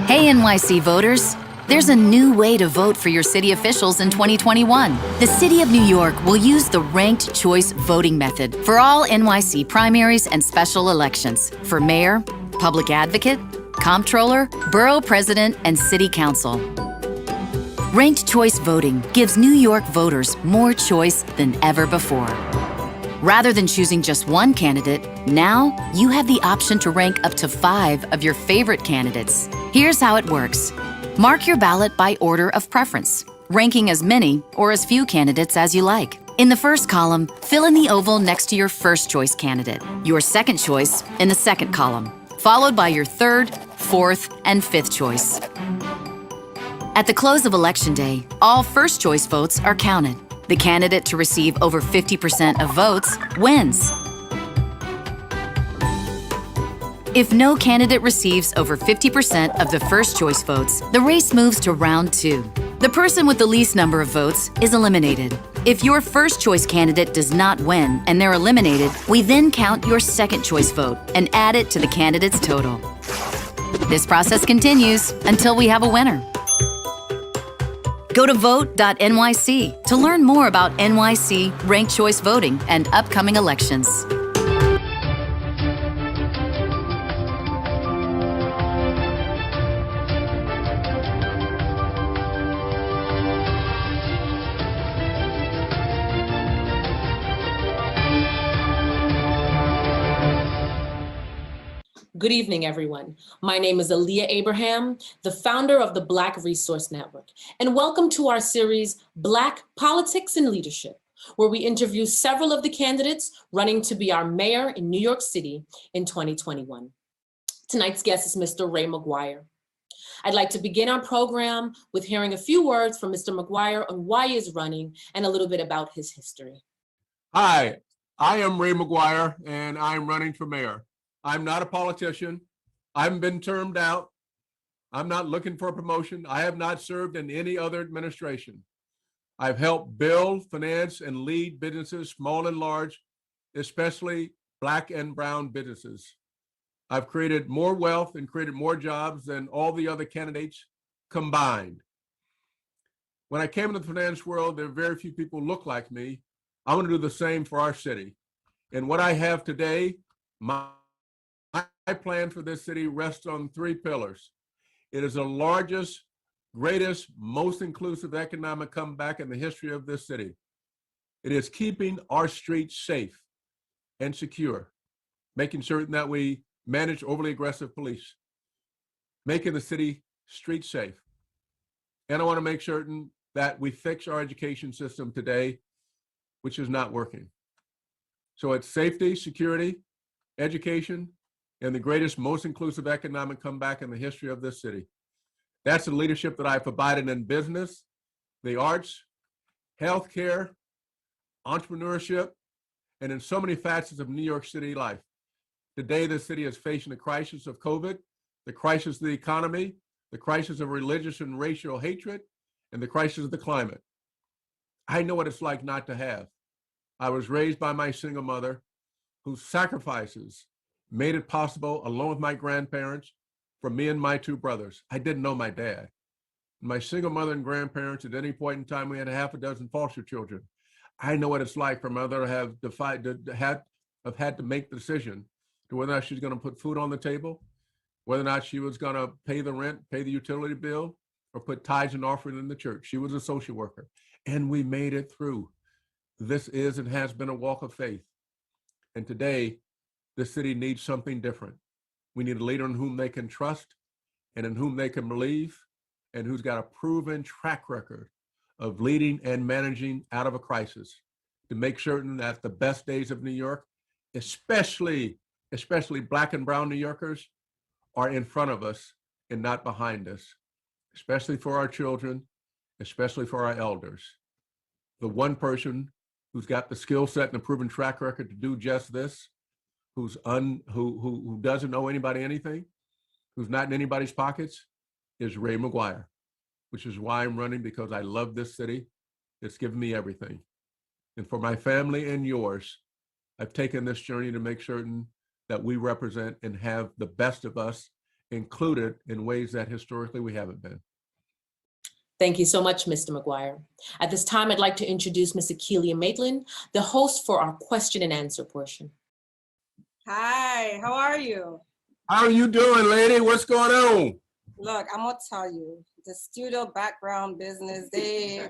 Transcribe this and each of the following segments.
Hey NYC voters, there's a new way to vote for your city officials in 2021. The City of New York will use the ranked choice voting method for all NYC primaries and special elections for mayor, public advocate, comptroller, borough president, and city council. Ranked choice voting gives New York voters more choice than ever before. Rather than choosing just one candidate, now you have the option to rank up to 5 of your favorite candidates. Here's how it works. Mark your ballot by order of preference, ranking as many or as few candidates as you like. In the first column, fill in the oval next to your first choice candidate, your second choice in the second column, followed by your third, fourth, and fifth choice. At the close of Election Day, all first choice votes are counted. The candidate to receive over 50% of votes wins. If no candidate receives over 50% of the first choice votes, the race moves to round 2. The person with the least number of votes is eliminated. If your first choice candidate does not win and they're eliminated, we then count your second choice vote and add it to the candidate's total. This process continues until we have a winner. Go to vote.nyc to learn more about NYC ranked choice voting and upcoming elections. Good evening, everyone. My name is Aaliyah Abraham, the founder of the BlaQue Resource Network, and welcome to our series, Black Politics and Leadership, where we interview several of the candidates running to be our mayor in New York City in 2021. Tonight's guest is Mr. Ray McGuire. I'd like to begin our program with hearing a few words from Mr. McGuire on why he is running and a little bit about his history. Hi, I am Ray McGuire, and I'm running for mayor. I'm not a politician. I haven't been termed out. I'm not looking for a promotion. I have not served in any other administration. I've helped build, finance, and lead businesses, small and large, especially Black and brown businesses. I've created more wealth and created more jobs than all the other candidates combined. When I came into the finance world, there are very few people who look like me. I want to do the same for our city. And what I have today, my plan for this city rests on 3 pillars. It is the largest, greatest, most inclusive economic comeback in the history of this city. It is keeping our streets safe and secure, making certain that we manage overly aggressive police, making the city street safe. And I want to make certain that we fix our education system today, which is not working. So it's safety, security, education, and the greatest, most inclusive economic comeback in the history of this city. That's the leadership that I've provided in business, the arts, healthcare, entrepreneurship, and in so many facets of New York City life. Today, the city is facing the crisis of COVID, the crisis of the economy, the crisis of religious and racial hatred, and the crisis of the climate. I know what it's like not to have. I was raised by my single mother, whose sacrifices made it possible, along with my grandparents, for me and my 2 brothers. I didn't know my dad. My single mother and grandparents, at any point in time, we had a half a dozen foster children. I know what it's like for my mother to have had to make the decision to whether or not she's going to put food on the table, whether or not she was going to pay the rent, pay the utility bill, or put tithes and offering in the church. She was a social worker, and we made it through. This is and has been a walk of faith. And today, the city needs something different. We need a leader in whom they can trust and in whom they can believe, and who's got a proven track record of leading and managing out of a crisis to make certain that the best days of New York, especially Black and brown New Yorkers, are in front of us and not behind us, especially for our children, especially for our elders. The one person who's got the skill set and the proven track record to do just this, who doesn't owe anybody anything, who's not in anybody's pockets, is Ray McGuire, which is why I'm running, because I love this city. It's given me everything. And for my family and yours, I've taken this journey to make certain that we represent and have the best of us included in ways that historically we haven't been. Thank you so much, Mr. McGuire. At this time, I'd like to introduce Ms. Akeelia Maitland, the host for our question and answer portion. Hi, how are you? How are you doing, lady? What's going on? Look, I'm gonna tell you, the studio background business, they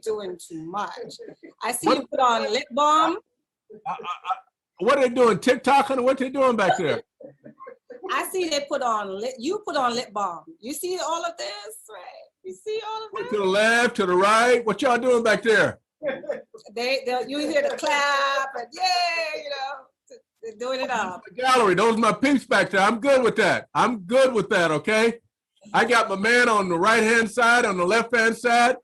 doing too much. I see you put on lip balm. What are they doing? TikToking? What they doing back there? I see they put on you put on lip balm. You see all of this, right? You see all of this? To the left, to the right. What y'all doing back there? You hear the clap and yeah, you know, they're doing it up. The gallery, those are my peeps back there. I'm good with that. I'm good with that, okay? I got my man on the right-hand side, on the left-hand side.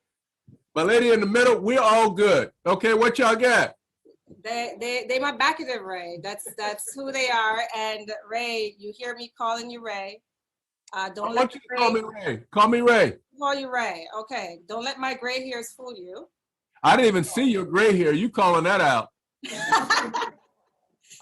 My lady in the middle, we're all good. Okay, what y'all got? They my back of it, Ray. That's who they are. And Ray, you hear me calling you Ray. Don't let you to call me Ray. Call me Ray. Call you Ray. Okay. Don't let my gray hairs fool you. I didn't even see your gray hair. You calling that out?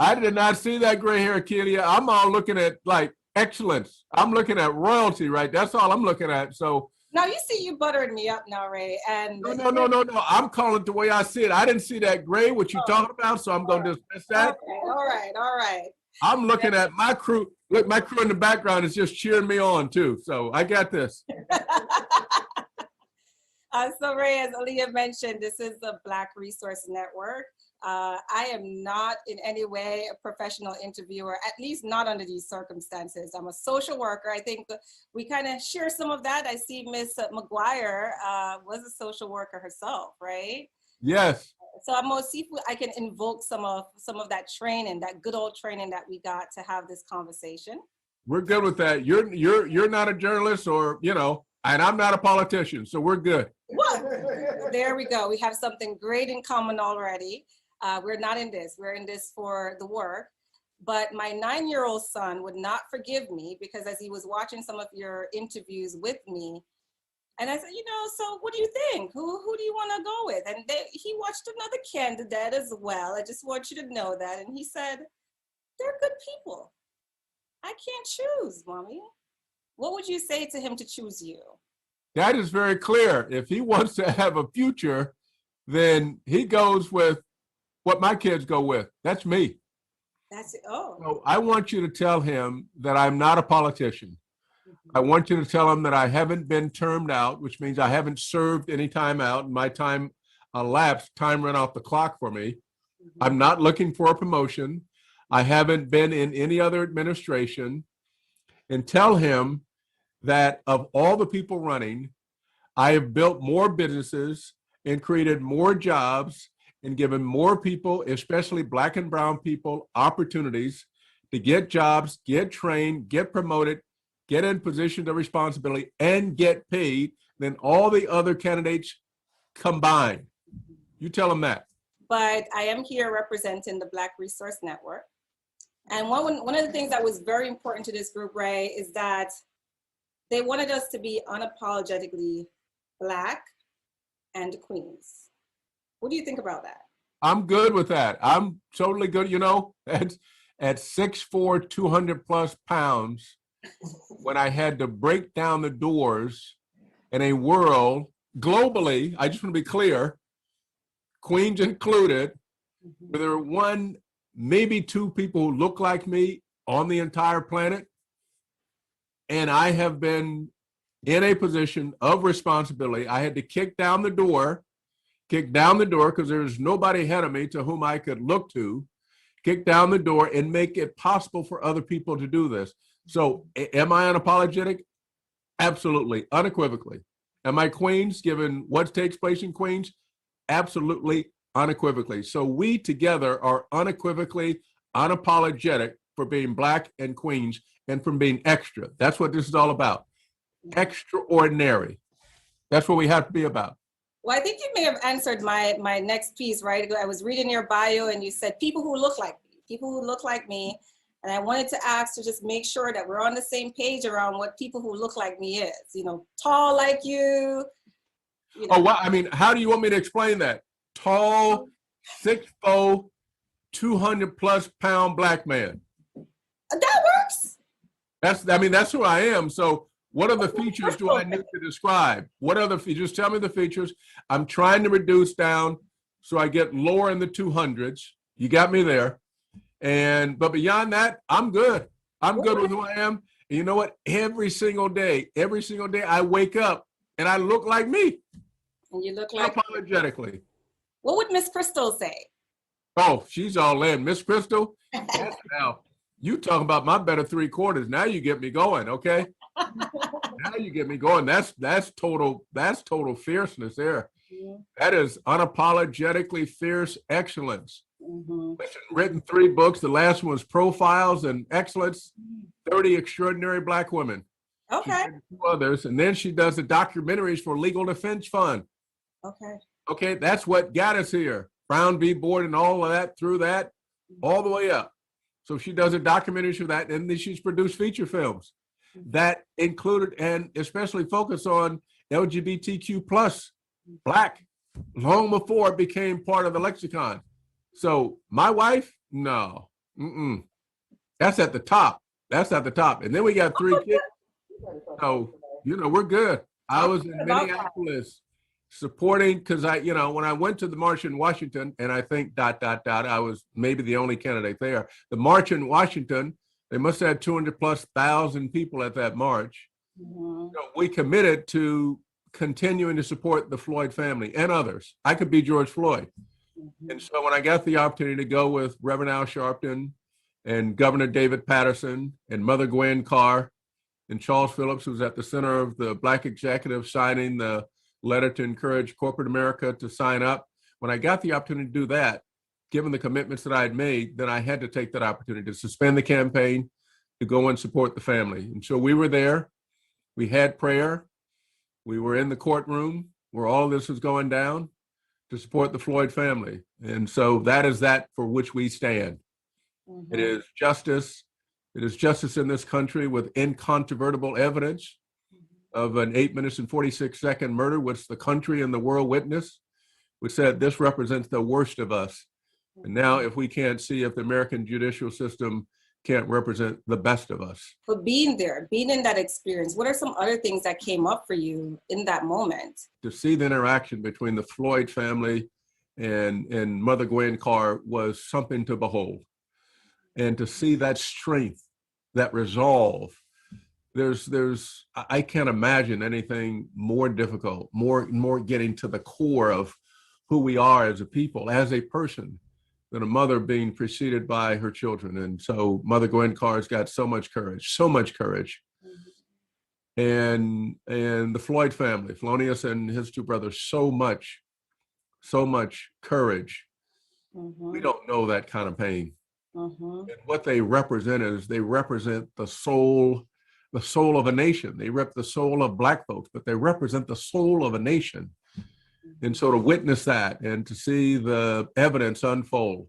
I did not see that gray hair, Akeelia. I'm all looking at like excellence. I'm looking at royalty, right? That's all I'm looking at. So now you see you buttering me up now, Ray. And no. I'm calling it the way I see it. I didn't see that gray, what you talking about, so I'm gonna dismiss that. Okay. All right. I'm looking at my crew. Look, my crew in the background is just cheering me on too. So I got this. So Ray, as Aaliyah mentioned, this is the BlaQue Resource Network. I am not in any way a professional interviewer, at least not under these circumstances. I'm a social worker. I think we kind of share some of that. I see Miss McGuire was a social worker herself, right? Yes. So I'm gonna see if I can invoke some of that training, that good old training that we got to have this conversation. We're good with that. You're not a journalist, or and I'm not a politician, so we're good. Well, there we go. We have something great in common already. We're not in this. We're in this for the work. But my 9-year-old son would not forgive me because as he was watching some of your interviews with me, and I said, so what do you think? Who do you want to go with? And he watched another candidate as well. I just want you to know that. And he said, they're good people. I can't choose, Mommy. What would you say to him to choose you? That is very clear. If he wants to have a future, then he goes with what my kids go with. That's me. That's it. Oh. So I want you to tell him that I'm not a politician. I want you to tell him that I haven't been termed out, which means I haven't served any time out. My time elapsed, time ran off the clock for me. I'm not looking for a promotion. I haven't been in any other administration. And tell him that of all the people running, I have built more businesses and created more jobs and given more people, especially Black and brown people, opportunities to get jobs, get trained, get promoted, get in positions of responsibility, and get paid than all the other candidates combined. You tell them that. But I am here representing the BlaQue Resource Network. And one of the things that was very important to this group, Ray, is that they wanted us to be unapologetically Black and queens. What do you think about that? I'm good with that. I'm totally good. At 6'4", 200 plus pounds, when I had to break down the doors in a world globally, I just want to be clear, queens included, where there were one, maybe two people who look like me on the entire planet. And I have been in a position of responsibility. I had to kick down the door because there's nobody ahead of me to whom I could look to, kick down the door and make it possible for other people to do this. So am I unapologetic? Absolutely, unequivocally. Am I Queens, given what takes place in Queens? Absolutely, unequivocally. So we together are unequivocally unapologetic for being Black and Queens and from being extra. That's what this is all about. Extraordinary. That's what we have to be about. Well, I think you may have answered my next piece, right? I was reading your bio and you said people who look like me. And I wanted to ask to just make sure that we're on the same page around what people who look like me is, tall like you. Oh, wow. I mean, how do you want me to explain that? Tall, 6'4", 200 plus pound Black man. That works. That's who I am. So what other features do I need to describe? What other features? Tell me the features. I'm trying to reduce down so I get lower in the 200s. You got me there. But beyond that, I'm good. I'm good with who I am. And you know what? Every single day, I wake up and I look like me. And you look like unapologetically. What would Miss Crystal say? Oh, she's all in. Miss Crystal, yes, now you talking about my better 3/4. Now you get me going, okay? Now you get me going. That's total fierceness there. Mm-hmm. That is unapologetically fierce excellence. Mm-hmm. Written 3 books. The last one was Profiles and Excellence, 30 Extraordinary Black Women. Okay. 2 others, and then she does the documentaries for Legal Defense Fund. Okay, that's what got us here. Brown v. Board and all of that, through that, all the way up. So she does a documentary for that, and then she's produced feature films that included and especially focus on LGBTQ plus Black long before it became part of the lexicon. So my wife, no, that's at the top. And then we got 3 kids. So, we're good. I was in Minneapolis supporting, because when I went to the march in Washington, and I think ... I was maybe the only candidate there. The march in Washington, they must have had 200,000+ people at that march. Mm-hmm. So we committed to continuing to support the Floyd family and others. I could be George Floyd. Mm-hmm. And so when I got the opportunity to go with Reverend Al Sharpton and Governor David Patterson and Mother Gwen Carr and Charles Phillips, who was at the center of the Black executive signing the letter to encourage corporate America to sign up. When I got the opportunity to do that, given the commitments that I had made, then I had to take that opportunity to suspend the campaign, to go and support the family. And so we were there. We had prayer. We were in the courtroom where all this was going down to support the Floyd family. And so that is that for which we stand. Mm-hmm. It is justice. It is justice in this country with incontrovertible evidence of an 8 minutes and 46-second murder, which the country and the world witnessed, which said this represents the worst of us. And now if we can't see if the American judicial system can't represent the best of us. But being there, being in that experience, what are some other things that came up for you in that moment? To see the interaction between the Floyd family and Mother Gwen Carr was something to behold. And to see that strength, that resolve, I can't imagine anything more difficult, more getting to the core of who we are as a people, as a person, than a mother being preceded by her children. And so Mother Gwen Carr's got so much courage. Mm-hmm. And the Floyd family, Felonious and his 2 brothers, so much courage. Mm-hmm. We don't know that kind of pain. Mm-hmm. And what they represent is they represent the soul of a nation. They rep the soul of Black folks, but they represent the soul of a nation. And so to witness that and to see the evidence unfold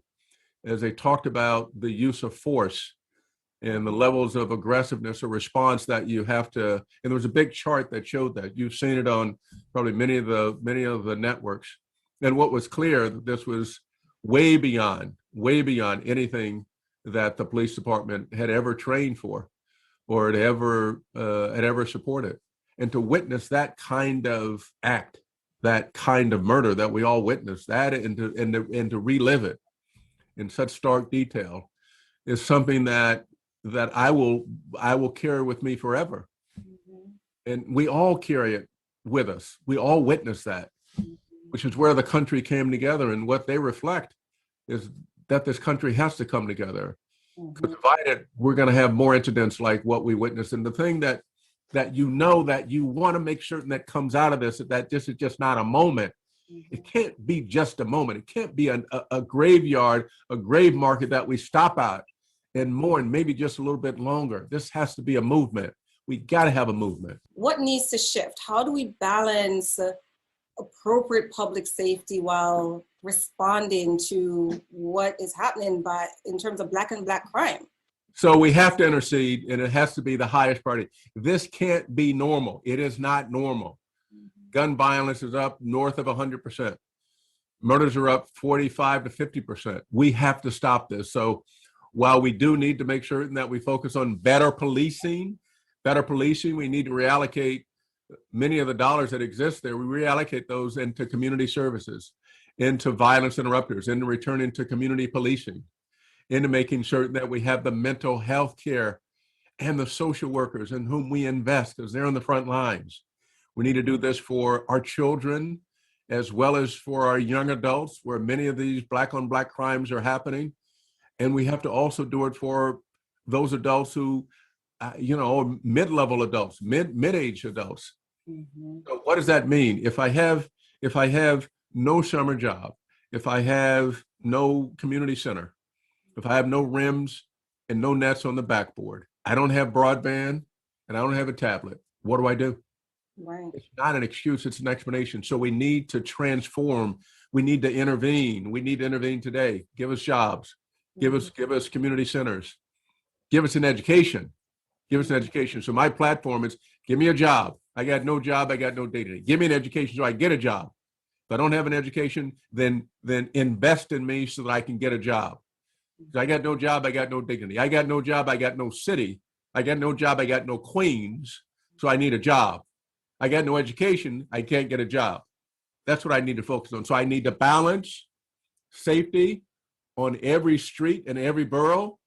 as they talked about the use of force and the levels of aggressiveness or response that you have to, and there was a big chart that showed that. You've seen it on probably many of the networks. And what was clear, that this was way beyond anything that the police department had ever trained for or had ever supported. And to witness that kind of act, that kind of murder that we all witnessed, that and to relive it in such stark detail is something that I will carry with me forever. Mm-hmm. And we all carry it with us. We all witness that, which is where the country came together. And what they reflect is that this country has to come together. Because divided, we're going to have more incidents like what we witnessed. And the thing that that you want to make certain that comes out of this, that this is just not a moment. Mm-hmm. It can't be just a moment. It can't be a graveyard, a grave marker that we stop at and mourn maybe just a little bit longer. This has to be a movement. We got to have a movement. What needs to shift? How do we balance appropriate public safety while responding to what is happening in terms of Black and Black crime? So we have to intercede, and it has to be the highest priority. This can't be normal. It is not normal. Mm-hmm. Gun violence is up north of 100%. Murders are up 45 to 50%. We have to stop this. So While we do need to make certain that we focus on better policing, we need to reallocate many of the dollars that exist there. We reallocate those into community services, into violence interrupters, into returning to community policing, into making certain that we have the mental health care and the social workers in whom we invest because they're on the front lines. We need to do this for our children as well as for our young adults where many of these Black on Black crimes are happening. And we have to also do it for those adults who, mid-level adults, mid-age adults. Mm-hmm. So what does that mean? If I have no summer job, if I have no community center, if I have no rims and no nets on the backboard, I don't have broadband and I don't have a tablet, what do I do? Right. It's not an excuse, it's an explanation. So we need to transform. We need to intervene. We need to intervene today. Give us jobs. Give us community centers. Give us an education. Give us an education. So my platform is give me a job. I got no job. I got no dignity. Give me an education so I get a job. If I don't have an education, then invest in me so that I can get a job. I got no job. I got no dignity. I got no job. I got no city. I got no job. I got no queens. So I need a job. I got no education. I can't get a job. That's what I need to focus on. So I need to balance safety on every street and every borough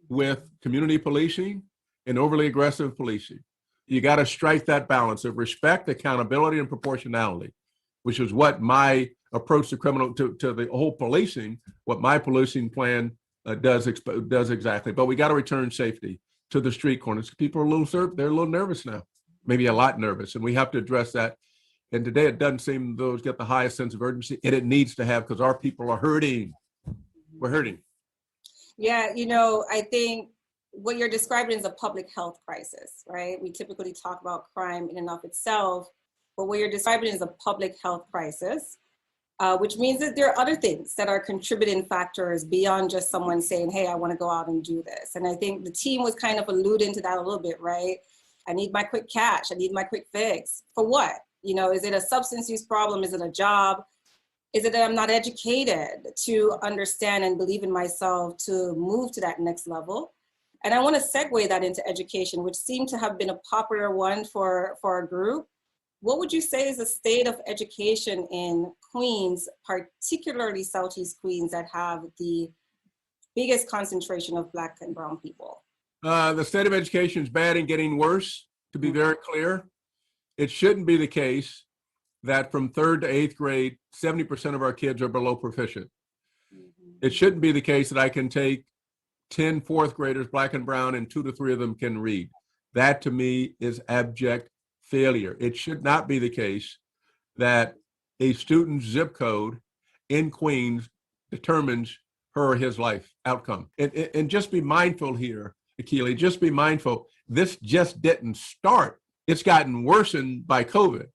with community policing and overly aggressive policing. You got to strike that balance of respect, accountability, and proportionality, which is what my approach to the whole policing, what my policing plan does exactly. But we got to return safety to the street corners. People are they're a little nervous now, maybe a lot nervous, and we have to address that. And today it doesn't seem those get the highest sense of urgency, and it needs to have because our people are hurting. We're hurting. Yeah, I think what you're describing is a public health crisis, right? We typically talk about crime in and of itself, but what you're describing is a public health crisis, which means that there are other things that are contributing factors beyond just someone saying, hey, I want to go out and do this. And I think the team was kind of alluding to that a little bit, right? I need my quick cash. I need my quick fix. For what? Is it a substance use problem? Is it a job? Is it that I'm not educated to understand and believe in myself to move to that next level? And I want to segue that into education, which seemed to have been a popular one for our group. What would you say is the state of education in Queens, particularly Southeast Queens, that have the biggest concentration of Black and brown people? The state of education is bad and getting worse, to be very clear. It shouldn't be the case that from 3rd to 8th grade, 70% of our kids are below proficient. Mm-hmm. It shouldn't be the case that I can take 10 4th graders, Black and brown, and 2 to 3 of them can read. That to me is abject failure. It should not be the case that a student's zip code in Queens determines her or his life outcome. And just be mindful here, Akili, just be mindful. This just didn't start. It's gotten worsened by COVID.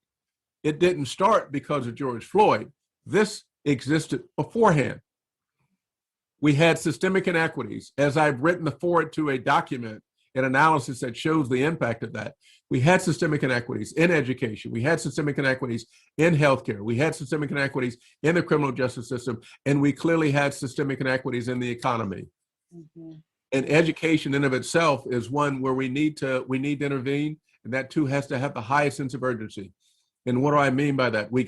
It didn't start because of George Floyd. This existed beforehand. We had systemic inequities. As I've written forward to a document, an analysis that shows the impact of that. We had systemic inequities in education. We had systemic inequities in healthcare. We had systemic inequities in the criminal justice system. And we clearly had systemic inequities in the economy. Mm-hmm. And education in of itself is one where we need to intervene. And that too has to have the highest sense of urgency. And what do I mean by that? We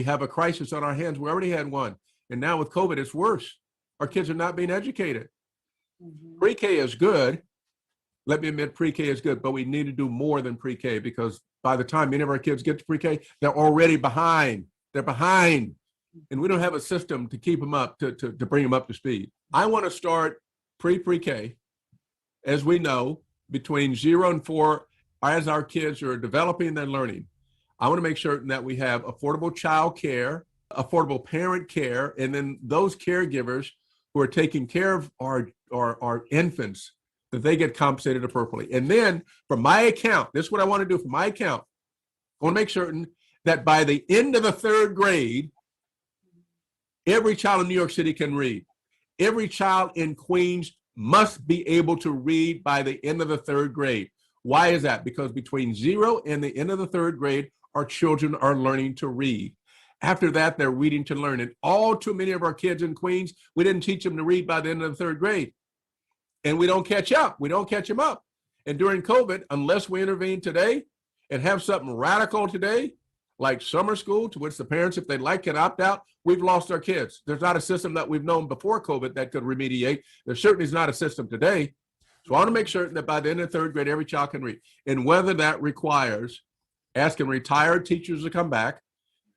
have a crisis on our hands. We already had one. And now with COVID, it's worse. Our kids are not being educated. Mm-hmm. Pre-K is good. Let me admit pre-K is good, but we need to do more than pre-K because by the time many of our kids get to pre-K, they're already behind. They're behind. And we don't have a system to keep them up, to bring them up to speed. I want to start pre-K, as we know, between 0 and 4, as our kids are developing and learning. I want to make certain that we have affordable child care, affordable parent care, and then those caregivers who are taking care of our infants, that they get compensated appropriately. And then from my account, this is what I want to do for my account. I want to make certain that by the end of the 3rd grade, every child in New York City can read. Every child in Queens must be able to read by the end of the 3rd grade. Why is that? Because between 0 and the end of the 3rd grade, our children are learning to read. After that, they're reading to learn. And all too many of our kids in Queens, we didn't teach them to read by the end of the third grade. And we don't catch up. We don't catch them up. And during COVID, unless we intervene today and have something radical today, like summer school, to which the parents, if they'd like, can opt out, we've lost our kids. There's not a system that we've known before COVID that could remediate. There certainly is not a system today. So I want to make certain that by the end of third grade, every child can read. And whether that requires asking retired teachers to come back,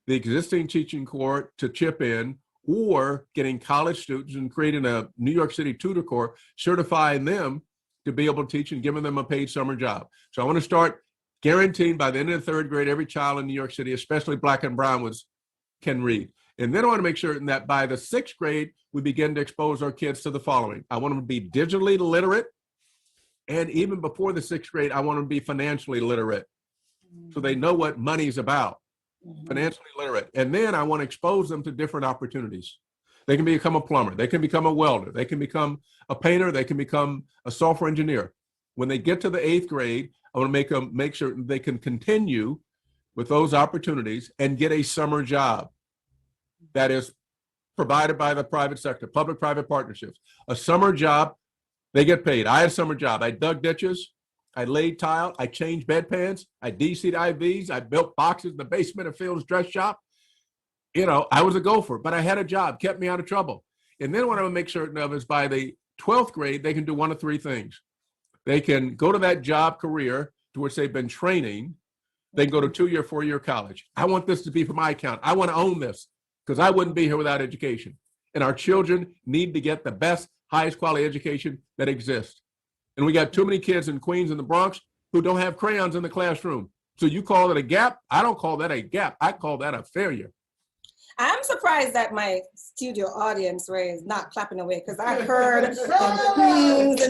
the existing teaching corps to chip in, or getting college students and creating a New York City tutor corps, certifying them to be able to teach and giving them a paid summer job. So I want to start guaranteeing by the end of the third grade, every child in New York City, especially Black and brown ones, can read. And then I want to make certain that by the sixth grade, we begin to expose our kids to the following. I want them to be digitally literate. And even before the sixth grade, I want them to be financially literate. So they know what money's about, financially literate. And then I want to expose them to different opportunities. They can become a plumber. They can become a welder. They can become a painter. They can become a software engineer. When they get to the eighth grade, I want to make sure they can continue with those opportunities and get a summer job that is provided by the private sector, public-private partnerships. A summer job, they get paid. I had a summer job. I dug ditches. I laid tile. I changed bedpans. I DC'd IVs. I built boxes in the basement of Phil's dress shop. You know, I was a gopher, but I had a job, kept me out of trouble. And then what I want to make certain of is by the 12th grade, they can do one of three things. They can go to that job career to which they've been training. They can go to 2-year, 4-year college. I want this to be for my account. I want to own this because I wouldn't be here without education. And our children need to get the best, highest quality education that exists. And we got too many kids in Queens and the Bronx who don't have crayons in the classroom. So you call it a gap? I don't call that a gap. I call that a failure. I'm surprised that my studio audience, Ray, is not clapping away because I heard in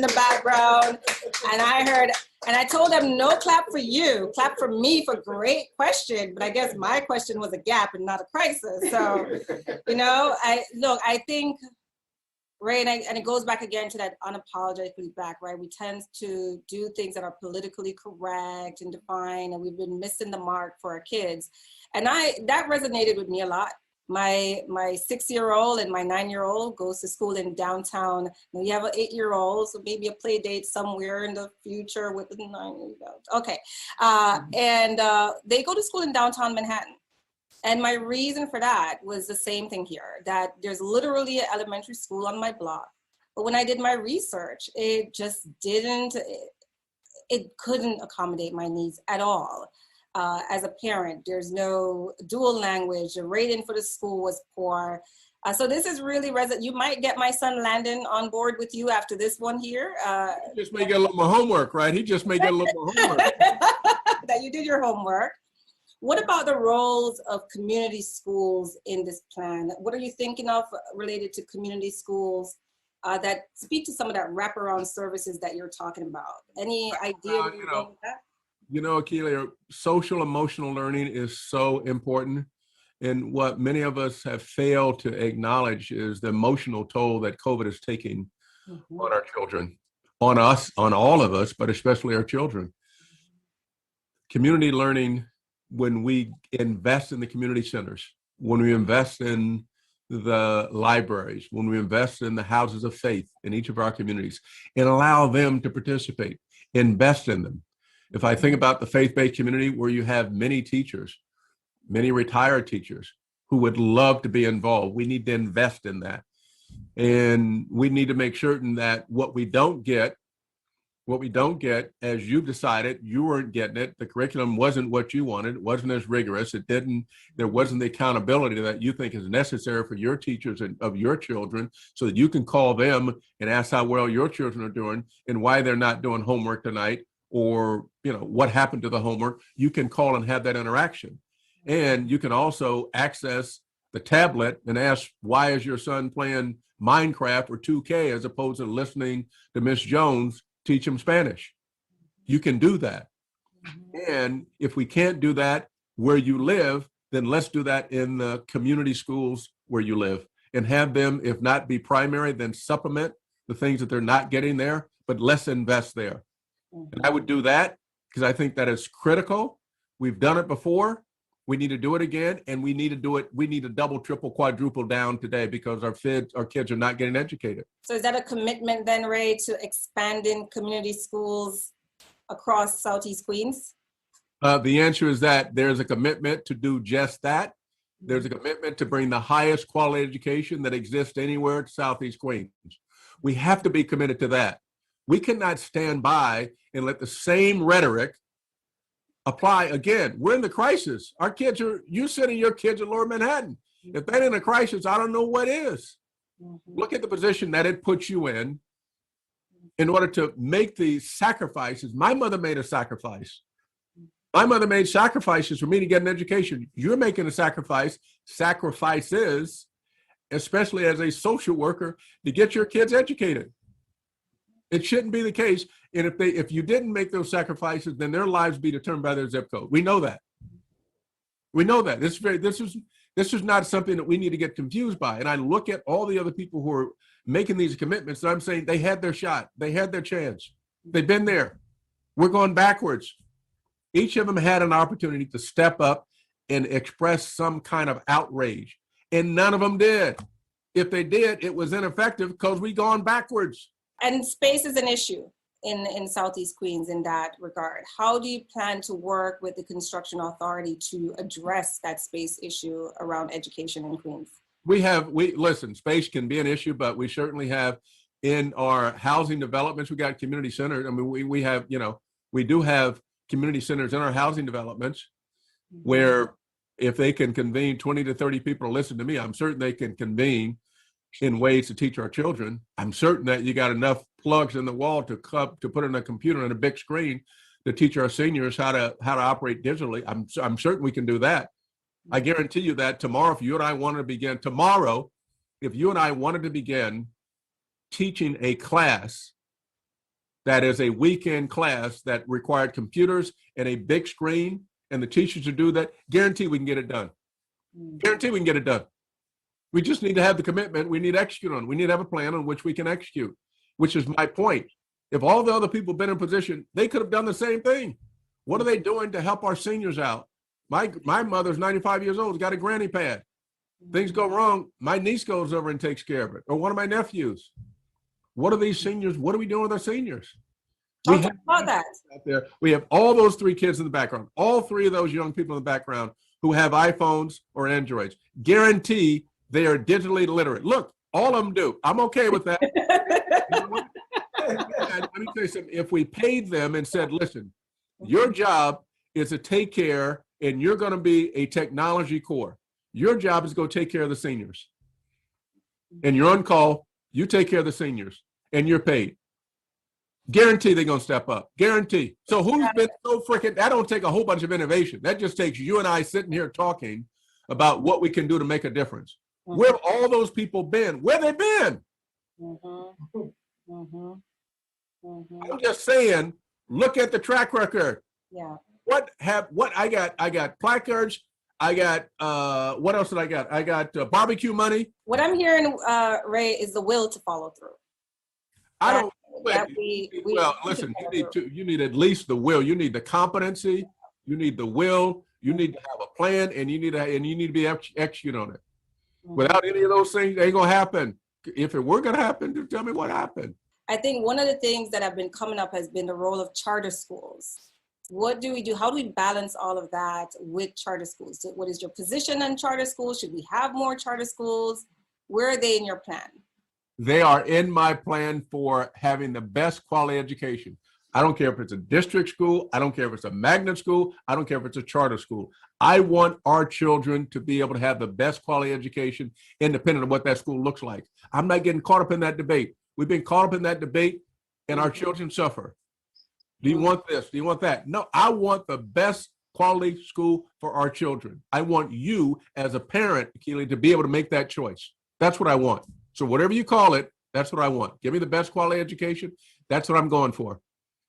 the background, and I told them no clap for you, clap for me for great question. But I guess my question was a gap and not a crisis. So, you know, I think, Ray, and it goes back again to that unapologetically Black, right? We tend to do things that are politically correct and defined, and we've been missing the mark for our kids. And that resonated with me a lot. My 6-year-old and my 9-year-old goes to school in downtown. We have an 8-year-old, so maybe a play date somewhere in the future with the 9-year-old. Okay, and they go to school in downtown Manhattan. And my reason for that was the same thing here, that there's literally an elementary school on my block. But when I did my research, it just it couldn't accommodate my needs at all. As a parent, there's no dual language. The rating for the school was poor. So this is really you might get my son Landon on board with you after this one here. He just may get a little more homework, right? He just may get a little more homework. That you did your homework. What about the roles of community schools in this plan? What are you thinking of related to community schools that speak to some of that wraparound services that you're talking about? Any idea what you're doing with that? You know, Akeelia, social emotional learning is so important. And what many of us have failed to acknowledge is the emotional toll that COVID is taking on our children, on us, on all of us, but especially our children. Community learning, when we invest in the community centers, when we invest in the libraries, when we invest in the houses of faith in each of our communities and allow them to participate, invest in them. If I think about the faith-based community where you have many teachers, many retired teachers who would love to be involved, we need to invest in that. And we need to make certain that what we don't get, as you've decided, you weren't getting it. The curriculum wasn't what you wanted. It wasn't as rigorous. There wasn't the accountability that you think is necessary for your teachers and of your children so that you can call them and ask how well your children are doing and why they're not doing homework tonight, or, you know, what happened to the homework. You can call and have that interaction. And you can also access the tablet and ask, why is your son playing Minecraft or 2K as opposed to listening to Miss Jones teach him Spanish? You can do that. And if we can't do that where you live, then let's do that in the community schools where you live and have them, if not be primary, then supplement the things that they're not getting there, but let's invest there. And I would do that because I think that is critical. We've done it before. We need to do it again, and we need to do it. We need to double, triple, quadruple down today because our kids are not getting educated. So is that a commitment then, Ray, to expanding community schools across Southeast Queens? The answer is that there's a commitment to do just that. There's a commitment to bring the highest quality education that exists anywhere to Southeast Queens. We have to be committed to that. We cannot stand by and let the same rhetoric apply again. We're in the crisis. Our kids are, you sending your kids to Lower Manhattan. If that ain't a crisis, I don't know what is. Look at the position that it puts you in order to make these sacrifices. My mother made a sacrifice. My mother made sacrifices for me to get an education. You're making a sacrifice, sacrifices, especially as a social worker, to get your kids educated. It shouldn't be the case. And if you didn't make those sacrifices, then their lives be determined by their zip code. We know that. We know that. This is not something that we need to get confused by. And I look at all the other people who are making these commitments, and I'm saying they had their shot. They had their chance. They've been there. We're going backwards. Each of them had an opportunity to step up and express some kind of outrage, and none of them did. If they did, it was ineffective because we gone backwards. And space is an issue in Southeast Queens in that regard. How do you plan to work with the construction authority to address that space issue around education in Queens? Listen, space can be an issue, but we certainly have in our housing developments, we got community centers. I mean, we do have community centers in our housing developments where if they can convene 20 to 30 people to listen to me, I'm certain they can convene in ways to teach our children. I'm certain that you got enough plugs in the wall to put in a computer and a big screen to teach our seniors how to operate digitally. I'm certain we can do that. I guarantee you that tomorrow, if you and I wanted to begin teaching a class that is a weekend class that required computers and a big screen, and the teachers to do that, guarantee we can get it done. Guarantee we can get it done. We just need to have the commitment. We need to execute on it. We need to have a plan on which we can execute, which is my point. If all the other people been in position, they could have done the same thing. What are they doing to help our seniors out? My mother's 95 years old, got a granny pad. Things go wrong, my niece goes over and takes care of it, or one of my nephews. What are these seniors? What are we doing with our seniors? Talk about that. Out there. We have all those three kids in the background, all three of those young people in the background who have iPhones or Androids. Guarantee they are digitally literate. Look, all of them do. I'm okay with that. Let me tell you something. If we paid them and said, listen, your job is to take care, and you're going to be a technology core. Your job is to go take care of the seniors. And you're on call, you take care of the seniors, and you're paid. Guarantee they're going to step up. Guarantee. So who's been so freaking, that don't take a whole bunch of innovation. That just takes you and I sitting here talking about what we can do to make a difference. Where have all those people been? Where they been? I'm just saying, look at the track record. Yeah. I got placards. I got, what else did I got? I got barbecue money. What I'm hearing, Ray, is the will to follow through. Listen, you need at least the will. You need the competency. You need the will. You need to have a plan, and you need to be execute on it. Without any of those things, they ain't gonna happen. If it were gonna happen, just tell me what happened. I think one of the things that have been coming up has been the role of charter schools. What do we do? How do we balance all of that with charter schools? What is your position on charter schools? Should we have more charter schools? Where are they in your plan? They are in my plan for having the best quality education. I don't care if it's a district school. I don't care if it's a magnet school. I don't care if it's a charter school. I want our children to be able to have the best quality education independent of what that school looks like. I'm not getting caught up in that debate. We've been caught up in that debate, and our children suffer. Do you want this? Do you want that? No, I want the best quality school for our children. I want you as a parent, Keely, to be able to make that choice. That's what I want. So whatever you call it, that's what I want. Give me the best quality education. That's what I'm going for.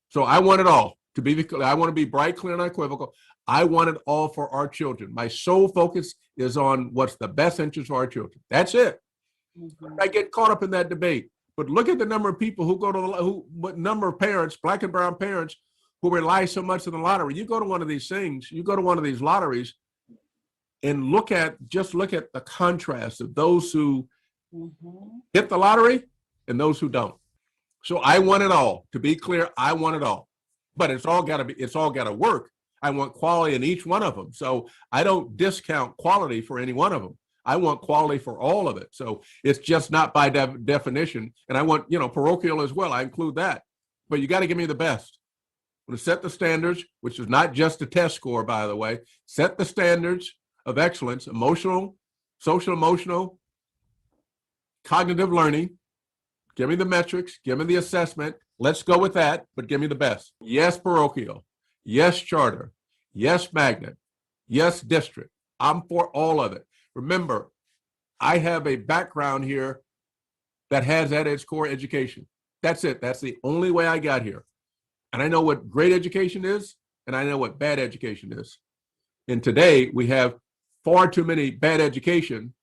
So I want it all. I want to be bright, clear, and unequivocal. I want it all for our children. My sole focus is on what's the best interest for our children. That's it. I get caught up in that debate. But look at the number of people who go to what number of parents, Black and brown parents, who rely so much on the lottery. You go to one of these things, you go to one of these lotteries, and just look at the contrast of those who Mhm. hit the lottery and those who don't. So I want it all. To be clear, I want it all. But it's all got to work. I want quality in each one of them. So I don't discount quality for any one of them. I want quality for all of it. So it's just not by definition. And I want, parochial as well. I include that. But you got to give me the best. I'm going to set the standards, which is not just a test score, by the way. Set the standards of excellence, emotional, social, emotional, cognitive learning. Give me the metrics. Give me the assessment. Let's go with that, but give me the best. Yes, parochial. Yes, charter. Yes, magnet. Yes, district. I'm for all of it. Remember, I have a background here that has at its core education. That's it. That's the only way I got here. And I know what great education is, and I know what bad education is. And today we have far too many bad education,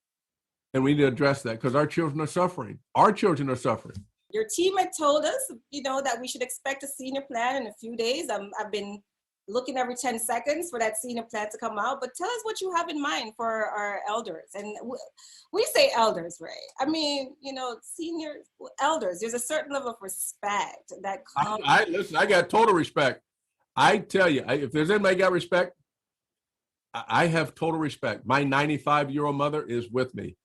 and we need to address that because our children are suffering. Our children are suffering. Your team had told us, that we should expect a senior plan in a few days. I've been looking every 10 seconds for that senior plan to come out, but tell us what you have in mind for our elders. And we say elders, Ray. I mean, senior elders, there's a certain level of respect that comes. Listen, I got total respect. I tell you, if there's anybody got respect, I have total respect. My 95-year-old mother is with me.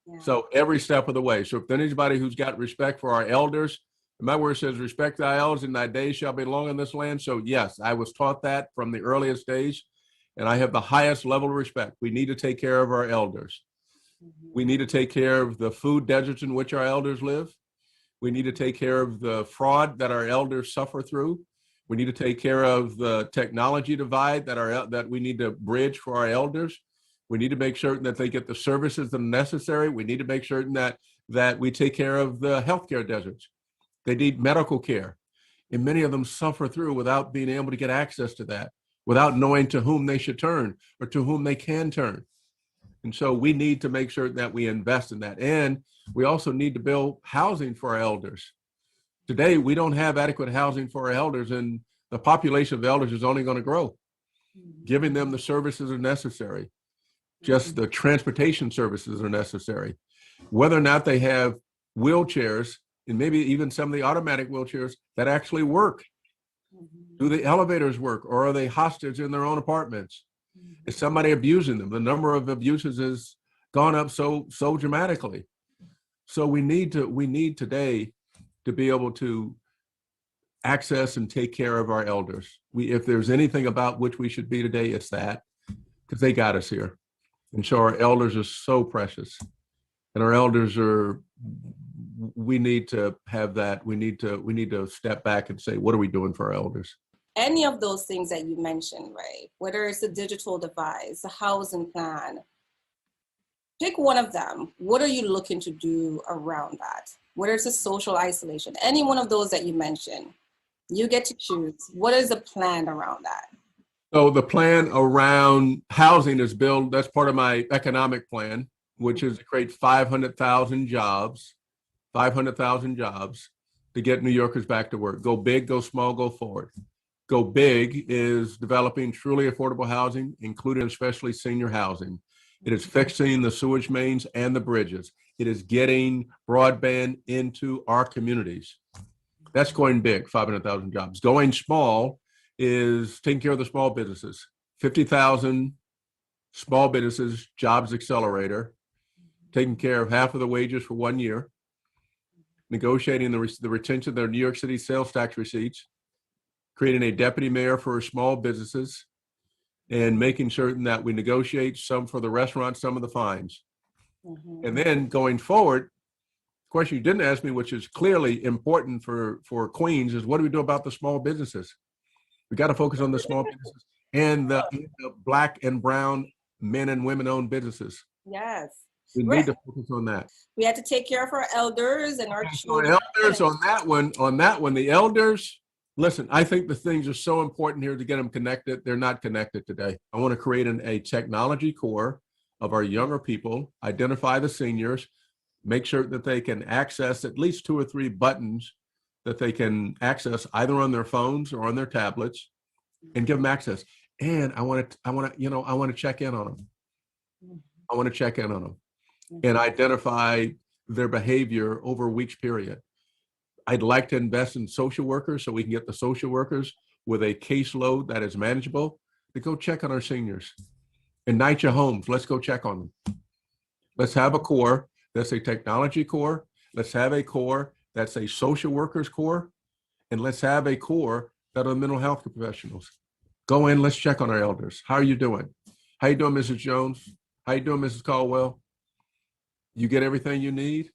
Yeah. So every step of the way. So if there's anybody who's got respect for our elders, my word says, respect thy elders, and thy days shall be long in this land. So yes, I was taught that from the earliest days, and I have the highest level of respect. We need to take care of our elders. Mm-hmm. We need to take care of the food deserts in which our elders live. We need to take care of the fraud that our elders suffer through. We need to take care of the technology divide that we need to bridge for our elders. We need to make certain that they get the services that are necessary. We need to make certain that we take care of the healthcare deserts. They need medical care. And many of them suffer through without being able to get access to that, without knowing to whom they should turn or to whom they can turn. And so we need to make sure that we invest in that. And we also need to build housing for our elders. Today, we don't have adequate housing for our elders, and the population of elders is only going to grow. Giving them the services are necessary. Just the transportation services are necessary. Whether or not they have wheelchairs, and maybe even some of the automatic wheelchairs that actually work. Do the elevators work, or are they hostage in their own apartments? Is somebody abusing them? The number of abuses has gone up so dramatically. So we need today to be able to access and take care of our elders. If there's anything about which we should be today, it's that, because they got us here. And so our elders are so precious, and our elders we need to have that. We need to step back and say, what are we doing for our elders? Any of those things that you mentioned, right? Whether it's the digital device, the housing plan, pick one of them. What are you looking to do around that? Whether it's a social isolation, any one of those that you mentioned, you get to choose. What is the plan around that? So the plan around housing is built. That's part of my economic plan, which is to create 500,000 jobs to get New Yorkers back to work. Go big, go small, go forward. Go big is developing truly affordable housing, including especially senior housing. It is fixing the sewage mains and the bridges. It is getting broadband into our communities. That's going big, 500,000 jobs. Going small is taking care of the small businesses. 50,000 small businesses, jobs accelerator, taking care of half of the wages for 1 year, negotiating the retention of their New York City sales tax receipts, creating a deputy mayor for small businesses, and making certain that we negotiate some for the restaurants, some of the fines. Mm-hmm. And then going forward, question you didn't ask me, which is clearly important for Queens, is what do we do about the small businesses? We got to focus on the small businesses and the Black and brown men and women owned businesses. Yes. We need to focus on that. We have to take care of our elders and our children. Elders on that one, the elders, listen, I think the things are so important here to get them connected. They're not connected today. I want to create a technology core of our younger people, identify the seniors, make sure that they can access at least 2 or 3 buttons that they can access either on their phones or on their tablets, and give them access. And I want to check in on them. I want to check in on them and identify their behavior over a week's period. I'd like to invest in social workers so we can get the social workers with a caseload that is manageable to go check on our seniors. In NYCHA homes, let's go check on them. Let's have a core that's a technology core. Let's have a core that's a social workers core. And let's have a core that are mental health professionals. Go in, let's check on our elders. How are you doing? How you doing, Mrs. Jones? How you doing, Mrs. Caldwell? You get everything you need?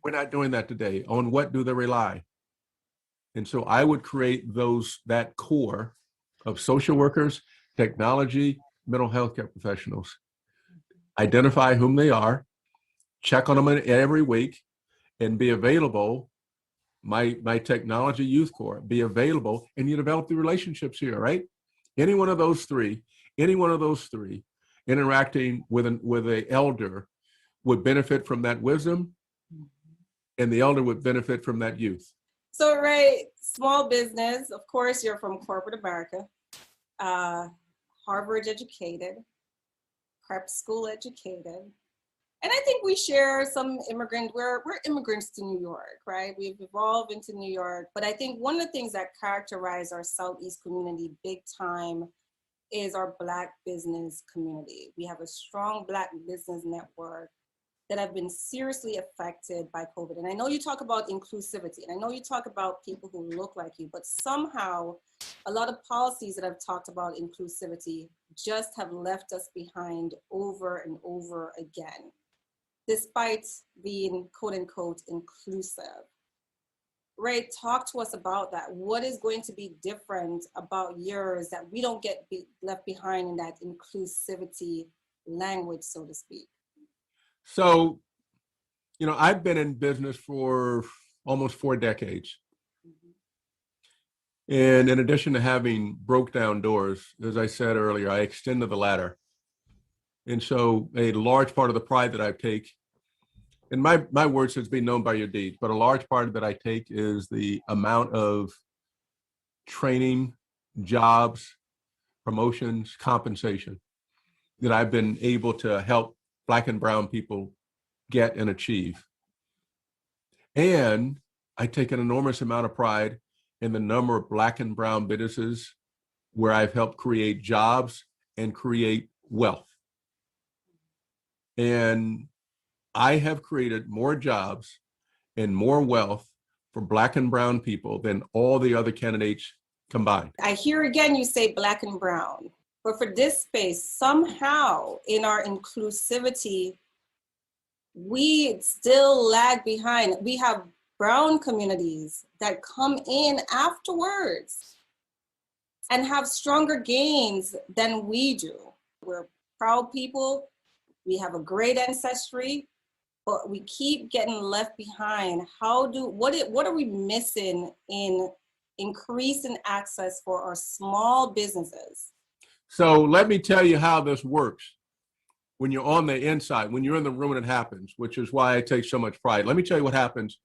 We're not doing that today. On what do they rely? And so I would create that core of social workers, technology, mental health care professionals. Identify whom they are, check on them every week, and be available. My technology youth core, be available, and you develop the relationships here, right? Any one of those three interacting with an elder would benefit from that wisdom, and the elder would benefit from that youth. So, Ray, small business, of course, you're from corporate America, Harvard educated, prep school educated. And I think we share some we're immigrants to New York, right? We've evolved into New York. But I think one of the things that characterize our Southeast community big time is our Black business community. We have a strong Black business network that have been seriously affected by COVID. And I know you talk about inclusivity, and I know you talk about people who look like you, but somehow a lot of policies that have talked about inclusivity just have left us behind over and over again, despite being quote unquote inclusive. Ray, talk to us about that. What is going to be different about yours that we don't get left behind in that inclusivity language, so to speak? So, I've been in business for almost 4 decades. And in addition to having broke down doors, as I said earlier, I extended the ladder. And so a large part of the pride that I take, and my word says be known by your deeds, but a large part that I take is the amount of training, jobs, promotions, compensation that I've been able to help Black and brown people get and achieve. And I take an enormous amount of pride in the number of Black and brown businesses where I've helped create jobs and create wealth. And I have created more jobs and more wealth for Black and brown people than all the other candidates combined. I hear again you say Black and brown, but for this space, somehow in our inclusivity, we still lag behind. We have brown communities that come in afterwards and have stronger gains than we do. We're proud people. We have a great ancestry, but we keep getting left behind. What are we missing in increasing access for our small businesses? So let me tell you how this works. When you're on the inside, when you're in the room and it happens, which is why I take so much pride. Let me tell you what happens,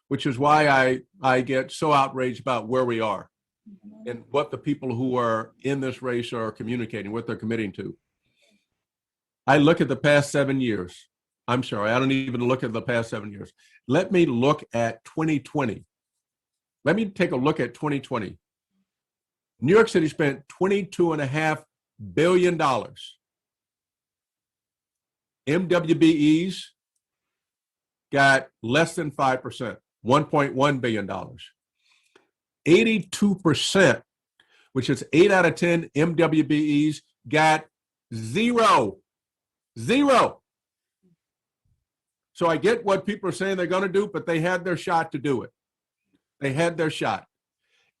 which is why I get so outraged about where we are and what the people who are in this race are communicating, what they're committing to. I look at the past 7 years. I'm sorry, I don't even look at the past 7 years. Let me look at 2020. Let me take a look at 2020. New York City spent $22.5 billion. MWBEs got less than 5%, $1.1 billion. 82%, which is 8 out of 10 MWBEs, got zero. So I get what people are saying they're going to do, but they had their shot to do it. They had their shot.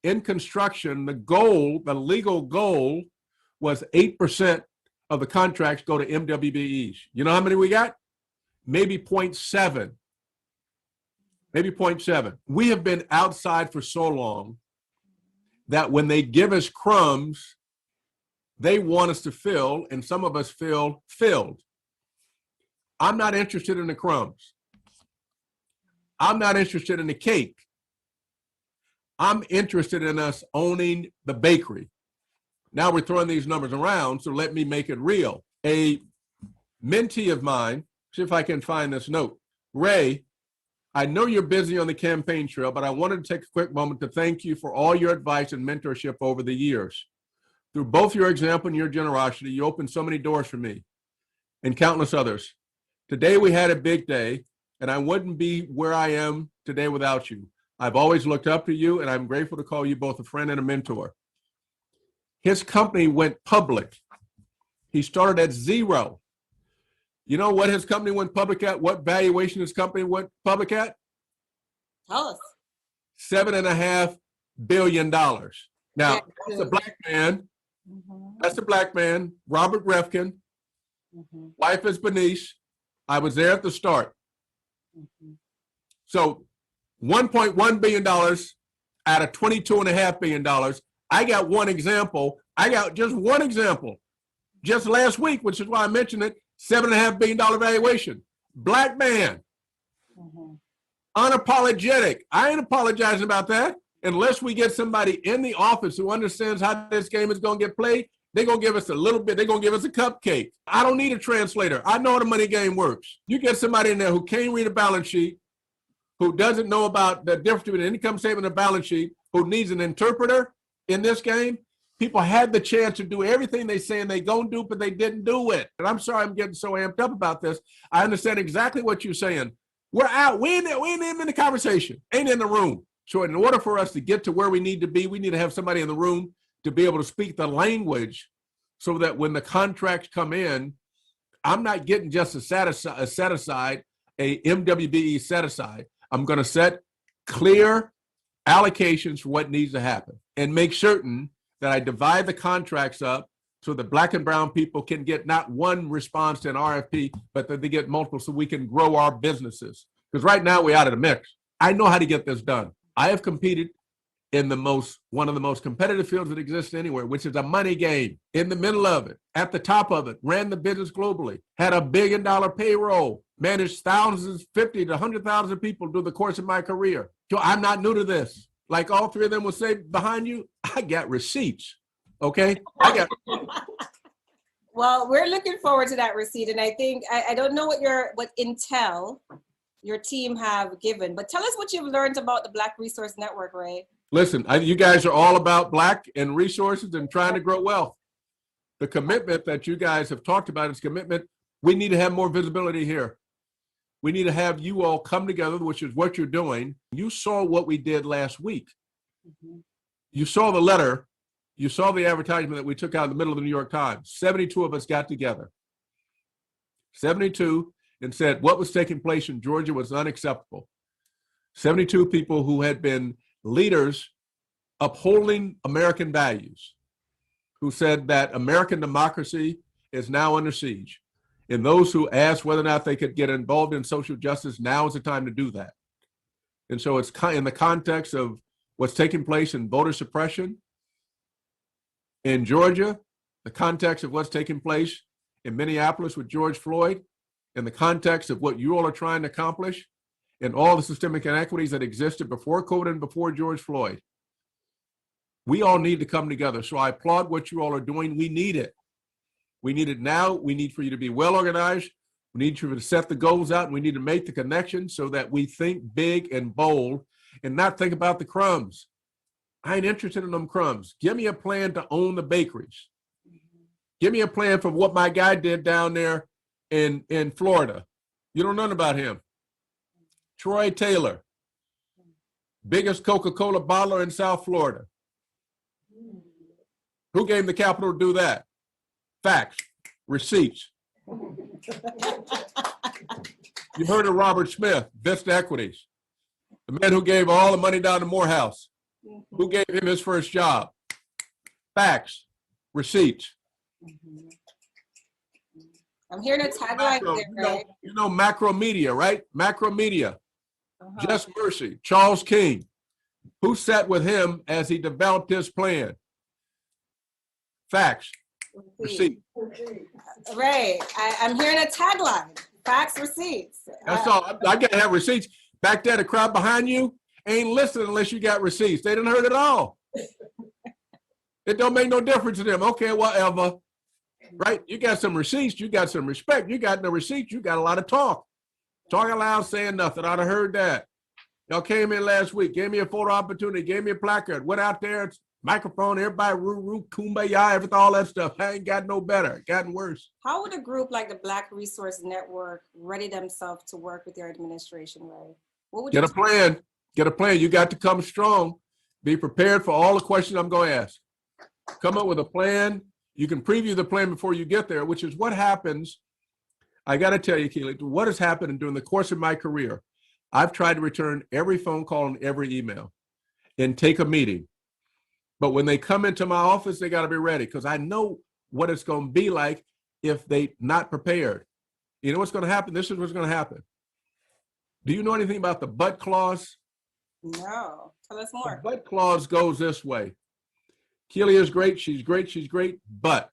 In construction, the legal goal was 8% of the contracts go to MWBEs. You know how many we got? Maybe 0.7. Maybe 0.7. We have been outside for so long that when they give us crumbs, they want us to fill, and some of us feel filled. I'm not interested in the crumbs. I'm not interested in the cake. I'm interested in us owning the bakery. Now we're throwing these numbers around, so let me make it real. A mentee of mine, see if I can find this note. Ray, I know you're busy on the campaign trail, but I wanted to take a quick moment to thank you for all your advice and mentorship over the years. Through both your example and your generosity, you opened so many doors for me and countless others. Today we had a big day, and I wouldn't be where I am today without you. I've always looked up to you, and I'm grateful to call you both a friend and a mentor. His company went public. He started at zero. You know what his company went public at? What valuation his company went public at? Tell us. $7.5 billion. Now, that's a black man. That's a black man, Robert Refkin. Wife is Bernice. I was there at the start. So $1.1 billion out of $22.5 billion. I got one example. I got just one example. Just last week, which is why I mentioned it, $7.5 billion valuation. Black man. Unapologetic. I ain't apologizing about that. Unless we get somebody in the office who understands how this game is going to get played, they're going to give us a little bit. They're going to give us a cupcake. I don't need a translator. I know how the money game works. You get somebody in there who can't read a balance sheet, who doesn't know about the difference between an income statement and a balance sheet, who needs an interpreter in this game. People had the chance to do everything they say and they gonna do, but they didn't do it. And I'm sorry I'm getting so amped up about this. I understand exactly what you're saying. We're out. We ain't in the conversation. Ain't in the room. So in order for us to get to where we need to be, we need to have somebody in the room to be able to speak the language so that when the contracts come in, I'm not getting just a set aside, a MWBE set aside. I'm going to set clear allocations for what needs to happen and make certain that I divide the contracts up so that black and brown people can get not one response to an RFP, but that they get multiple so we can grow our businesses. Because right now we're out of the mix. I know how to get this done. I have competed in one of the most competitive fields that exists anywhere, which is a money game. In the middle of it, at the top of it, ran the business globally, had $1 billion payroll, managed thousands, 50 to 100,000 people through the course of my career. So I'm not new to this. Like all three of them will say behind you, I got receipts. Okay? Well, we're looking forward to that receipt. And I think, I don't know what intel your team have given, but tell us what you've learned about the BlaQue Resource Network, Ray. Listen, you guys are all about black and resources and trying to grow wealth. The commitment that you guys have talked about is commitment. We need to have more visibility here. We need to have you all come together, which is what you're doing. You saw what we did last week. You saw the letter. You saw the advertisement that we took out in the middle of the New York Times. 72 of us got together. 72 and said what was taking place in Georgia was unacceptable. 72 people who had been leaders upholding American values, who said that American democracy is now under siege. And those who asked whether or not they could get involved in social justice, now is the time to do that. And so it's in the context of what's taking place in voter suppression in Georgia, the context of what's taking place in Minneapolis with George Floyd, in the context of what you all are trying to accomplish, and all the systemic inequities that existed before COVID and before George Floyd. We all need to come together. So I applaud what you all are doing. We need it. We need it now. We need for you to be well organized. We need you to set the goals out, and we need to make the connection so that we think big and bold and not think about the crumbs. I ain't interested in them crumbs. Give me a plan to own the bakeries. Give me a plan for what my guy did down there in Florida. You don't know nothing about him. Troy Taylor, biggest Coca-Cola bottler in South Florida. Who gave him the capital to do that? Facts, receipts. You heard of Robert Smith, Vista Equities, the man who gave all the money down to Morehouse. Who gave him his first job? Facts, receipts. I'm hearing a tagline there, right? You know Macro Media, right? Macro Media. Just Mercy, Charles King. Who sat with him as he developed his plan? Facts, receipts. Right. I'm hearing a tagline. Facts, receipts. That's all. I got to have receipts. Back there, the crowd behind you ain't listening unless you got receipts. They didn't heard it all. It don't make no difference to them. Okay, whatever. right? You got some receipts, you got some respect. You got no receipts, you got a lot of talk. Talking loud, saying nothing. I'd have heard that. Y'all came in last week, gave me a photo opportunity, gave me a placard, went out there, microphone, everybody, roo, kumbaya, everything, all that stuff. I ain't got no better, gotten worse. How would a group like the BlaQue Resource Network ready themselves to work with your administration, Ray? What would Get a plan. Get a plan. You got to come strong. Be prepared for all the questions I'm going to ask. Come up with a plan. You can preview the plan before you get there, which is what happens. I got to tell you, Keely, what has happened during the course of my career. I've tried to return every phone call and every email and take a meeting. But when they come into my office, they got to be ready because I know what it's going to be like if they not prepared. You know what's going to happen? This is what's going to happen. Do you know anything about the but clause? No, tell us more. The but clause goes this way. Keely is great, she's great, but.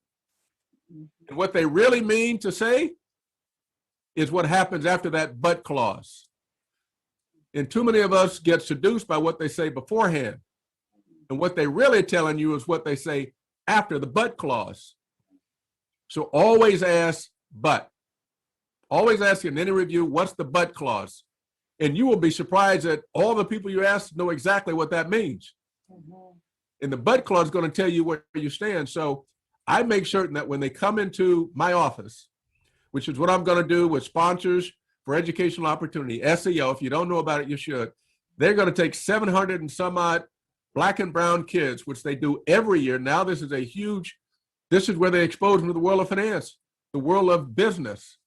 And what they really mean to say is what happens after that but clause. And too many of us get seduced by what they say beforehand. And what they really telling you is what they say after the but clause. So always ask but. Always ask in any review, what's the but clause? And you will be surprised that all the people you ask know exactly what that means. And the but clause is going to tell you where you stand. So I make certain that when they come into my office, which is what I'm going to do with sponsors for educational opportunity, SEO, if you don't know about it, you should. They're going to take 700 and some odd Black and brown kids, which they do every year. Now this is where they expose them to the world of finance, the world of business.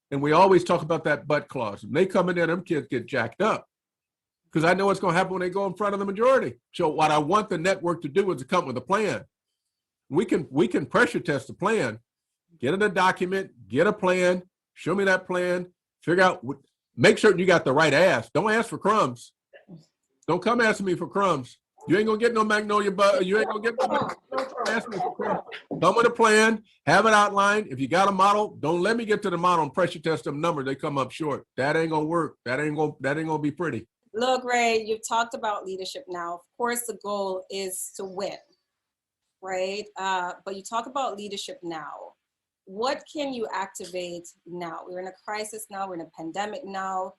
And we always talk about that but clause. When they come in there, them kids get jacked up because I know what's going to happen when they go in front of the majority. So what I want the network to do is to come with a plan. We can pressure test the plan, get in a document, get a plan, show me that plan, figure out, make certain you got the right ask. Don't ask for crumbs. Don't come asking me for crumbs. You ain't gonna get no magnolia butter. You ain't gonna get no ask me for crumbs. Come with a plan, have it outlined. If you got a model, don't let me get to the model and pressure test them numbers. They come up short. That ain't gonna work. That ain't gonna be pretty. Look, Ray, you've talked about leadership now. Of course, the goal is to win, right? But you talk about leadership now. What can you activate now? We're in a crisis now. We're in a pandemic now.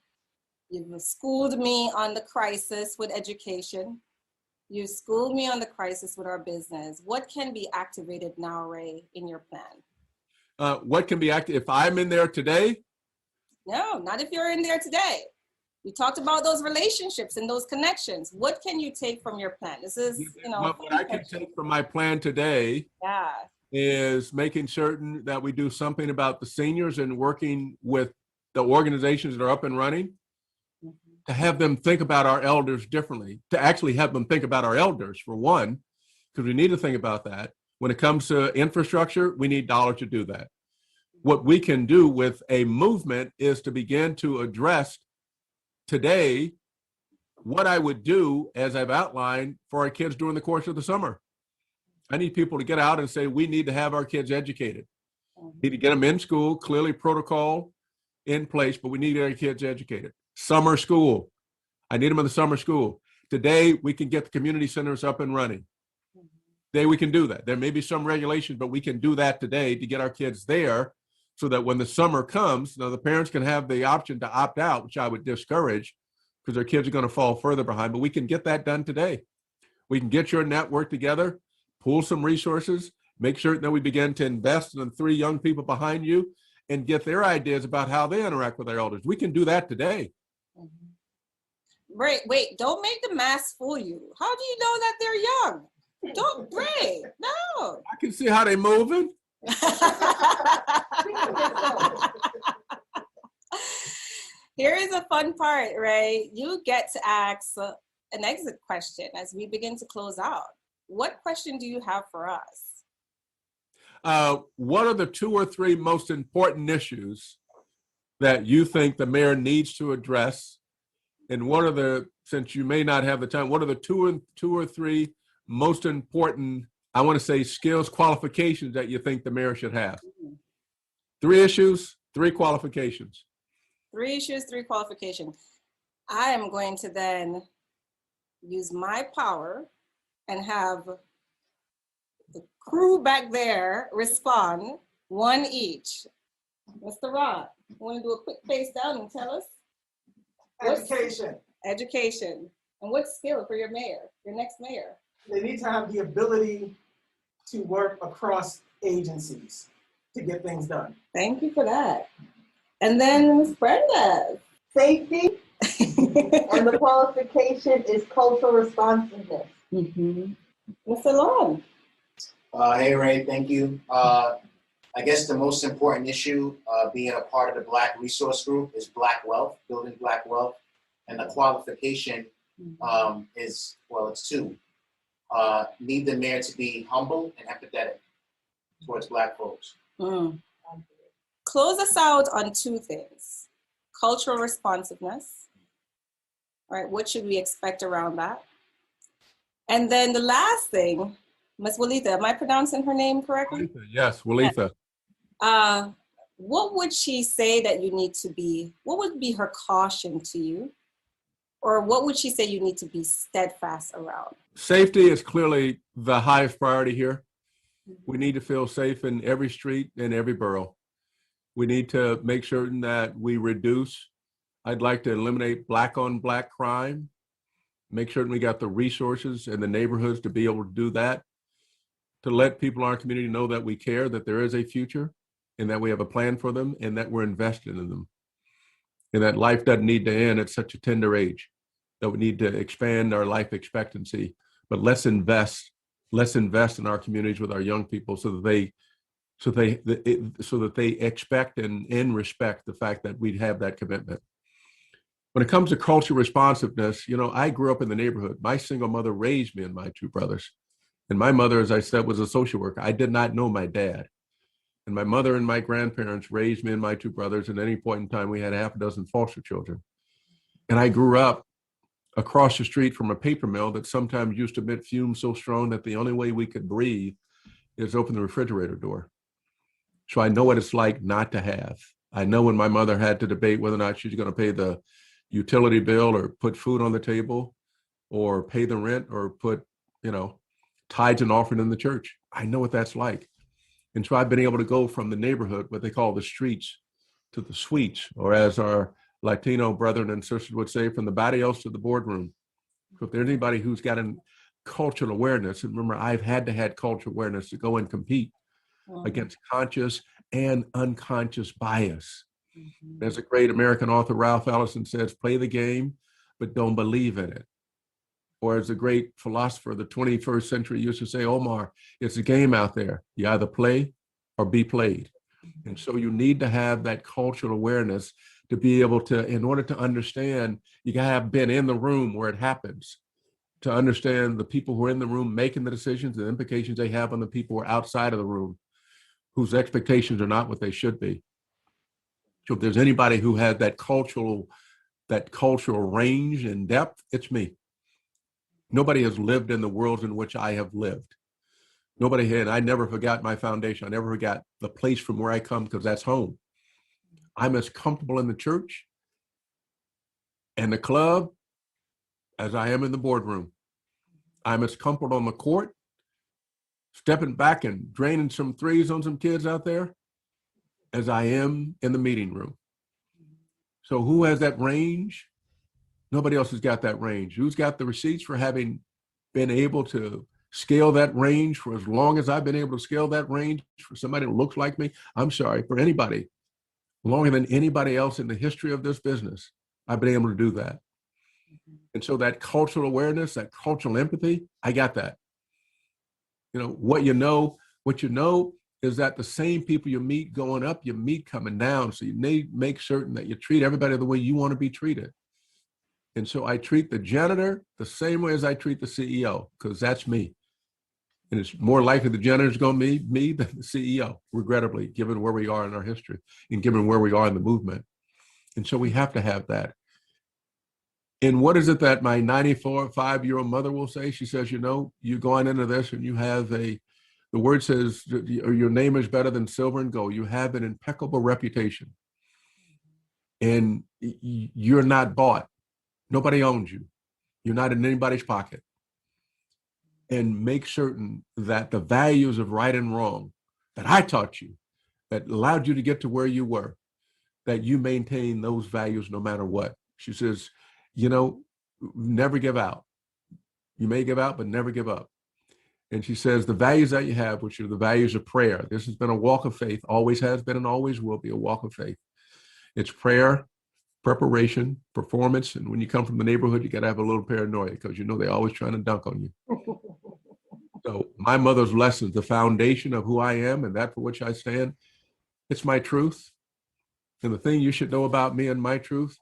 You've schooled me on the crisis with education. You schooled me on the crisis with our business. What can be activated now, Ray, in your plan? What can be active? If I'm in there today? No, not if you're in there today. You talked about those relationships and those connections. What can you take from your plan? This is, What I can take from my plan today is making certain that we do something about the seniors and working with the organizations that are up and running to have them think about our elders differently, to actually have them think about our elders, for one, because we need to think about that. When it comes to infrastructure, we need dollars to do that. What we can do with a movement is to begin to address today what I would do, as I've outlined, for our kids during the course of the summer. I need people to get out and say, we need to have our kids educated. We need to get them in school, clearly protocol in place, but we need our kids educated. Summer school. I need them in the summer school. Today, we can get the community centers up and running. Today, we can do that. There may be some regulations, but we can do that today to get our kids there so that when the summer comes, now the parents can have the option to opt out, which I would discourage because their kids are going to fall further behind, but we can get that done today. We can get your network together, pool some resources, make sure that we begin to invest in the 3 young people behind you and get their ideas about how they interact with their elders. We can do that today. Wait, don't make the mass fool you. How do you know that they're young? Don't, Ray, no. I can see how they're moving. Here is a fun part, Ray. You get to ask an exit question as we begin to close out. What question do you have for us? What are the 2 or 3 most important issues that you think the mayor needs to address? And what are the, since you may not have the time, what are the 2 or 3 most important, I want to say, skills, qualifications that you think the mayor should have? 3 issues, 3 qualifications. 3 issues, 3 qualifications. I am going to then use my power and have The crew back there respond, one each. Mr. Rod, you want to do a quick face down and tell us? Education. Education. And what skill for your mayor, your next mayor? They need to have the ability to work across agencies to get things done. Thank you for that. And then Ms. Brenda. Safety, and the qualification is cultural responsiveness. Mr. Long. Hey, Ray, thank you. I guess the most important issue being a part of the BlaQue Resource Group is Black wealth, building Black wealth. And the qualification is, well, it's two. Need the mayor to be humble and empathetic towards Black folks. Close us out on two things. Cultural responsiveness. All right, what should we expect around that? And then the last thing, Ms. Walitha, am I pronouncing her name correctly? Yes, Walitha. What would she say that you need to be, what would be her caution to you? Or what would she say you need to be steadfast around? Safety is clearly the highest priority here. We need to feel safe in every street, in every borough. We need to make certain that we reduce, I'd like to eliminate Black on Black crime, make certain we got the resources in the neighborhoods to be able to do that, to let people in our community know that we care, that there is a future, and that we have a plan for them, and that we're invested in them. And that life doesn't need to end at such a tender age, that we need to expand our life expectancy, but let's invest in our communities with our young people so that they expect and respect the fact that we have that commitment. When it comes to cultural responsiveness, I grew up in the neighborhood. My single mother raised me and my two brothers. And my mother, as I said, was a social worker. I did not know my dad. And my mother and my grandparents raised me and my two brothers. At any point in time, we had half a dozen foster children. And I grew up across the street from a paper mill that sometimes used to emit fumes so strong that the only way we could breathe is open the refrigerator door. So I know what it's like not to have. I know when my mother had to debate whether or not she's going to pay the utility bill or put food on the table or pay the rent or put, tithes and offering in the church. I know what that's like. And so I've been able to go from the neighborhood, what they call the streets, to the suites, or as our Latino brethren and sisters would say, from the barrios to the boardroom. So if there's anybody who's got a cultural awareness, and remember, I've had to have cultural awareness to go and compete against conscious and unconscious bias. There's a great American author, Ralph Ellison, says, play the game, but don't believe in it. Or as a great philosopher of the 21st century used to say, Omar, it's a game out there. You either play or be played. And so you need to have that cultural awareness to be able to, in order to understand, you gotta have been in the room where it happens, to understand the people who are in the room making the decisions, the implications they have on the people who are outside of the room, whose expectations are not what they should be. So if there's anybody who has that cultural range and depth, it's me. Nobody has lived in the worlds in which I have lived. Nobody had. I never forgot my foundation. I never forgot the place from where I come, because that's home. I'm as comfortable in the church and the club as I am in the boardroom. I'm as comfortable on the court, stepping back and draining some threes on some kids out there, as I am in the meeting room. So who has that range? Nobody else has got that range. Who's got the receipts for having been able to scale that range for as long as I've been able to scale that range for somebody that looks like me? I'm sorry, for anybody, longer than anybody else in the history of this business, I've been able to do that. And so that cultural awareness, that cultural empathy, I got that. What you know is that the same people you meet going up, you meet coming down. So you need to make certain that you treat everybody the way you want to be treated. And so I treat the janitor the same way as I treat the CEO, because that's me. And it's more likely the janitor is going to be me than the CEO, regrettably, given where we are in our history and given where we are in the movement. And so we have to have that. And what is it that my 95-year-old mother will say? She says, you're going into this and you have the word says, your name is better than silver and gold. You have an impeccable reputation. And you're not bought. Nobody owns you. You're not in anybody's pocket. and make certain that the values of right and wrong that I taught you, that allowed you to get to where you were, that you maintain those values no matter what. She says, you know, never give out. You may give out, but never give up. And she says, the values that you have, which are the values of prayer, this has been a walk of faith, always has been and always will be a walk of faith. It's prayer, preparation, performance. And when you come from the neighborhood, you got to have a little paranoia because you know they're always trying to dunk on you. So my mother's lessons, the foundation of who I am and that for which I stand, it's my truth. And the thing you should know about me and my truth,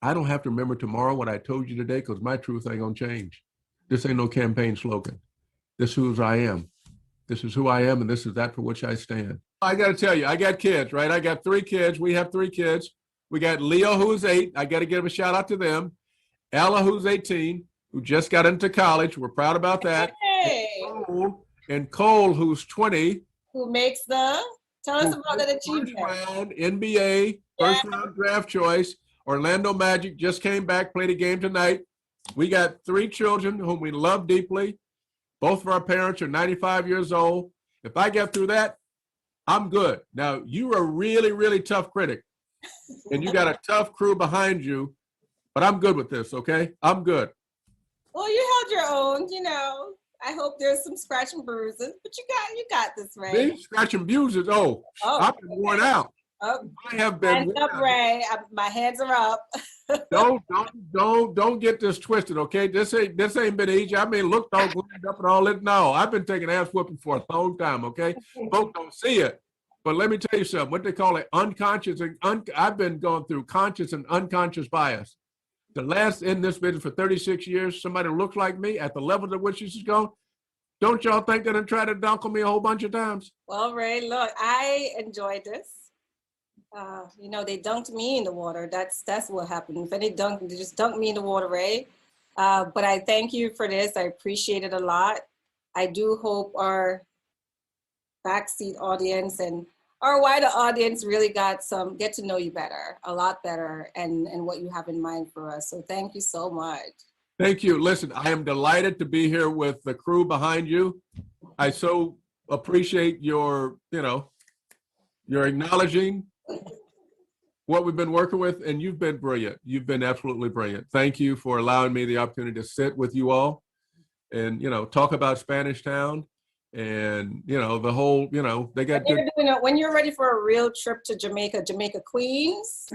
I don't have to remember tomorrow what I told you today because my truth ain't going to change. This ain't no campaign slogan. This is who I am. This is who I am, and this is that for which I stand. I got to tell you, I got kids, right? I got 3 kids. We have 3 kids. We got Leo, who's 8. I got to give a shout out to them. Ella, who's 18, who just got into college. We're proud about that. Hey. And Cole, who's 20. Who makes the, tell us about that achievement. First round NBA, first round draft choice. Orlando Magic just came back, played a game tonight. We got 3 children whom we love deeply. Both of our parents are 95 years old. If I get through that, I'm good. Now, you're a really, really tough critic, and you got a tough crew behind you, but I'm good with this, okay? I'm good. Well, you held your own, you know. I hope there's some scratch and bruises, but you got this, Ray. Me? Scratch and bruises? Oh, I've been worn out. Oh, I have been hands up, Ray. My hands are up. Don't get this twisted, okay? This ain't been easy. I mean, look, all glued up and all that. No, I've been taking ass whooping for a long time, okay? Folks don't see it, but let me tell you something. What they call it, unconscious and I've been going through conscious and unconscious bias. The last in this business for 36 years, somebody who looks like me at the level at which this is going. Don't y'all think they're gonna try to dunk on me a whole bunch of times? Well, Ray, look, I enjoyed this. You know, they dunked me in the water. That's what happened. If they just dunked me in the water, Ray. But I thank you for this. I appreciate it a lot. I do hope our backseat audience and our wider audience really get to know you better, a lot better, and what you have in mind for us. So thank you so much. Thank you. Listen, I am delighted to be here with the crew behind you. I so appreciate your acknowledging what we've been working with, and you've been brilliant. You've been absolutely brilliant. Thank you for allowing me the opportunity to sit with you all and, talk about Spanish Town and, the whole, they got good. When you're ready for a real trip to Jamaica Queens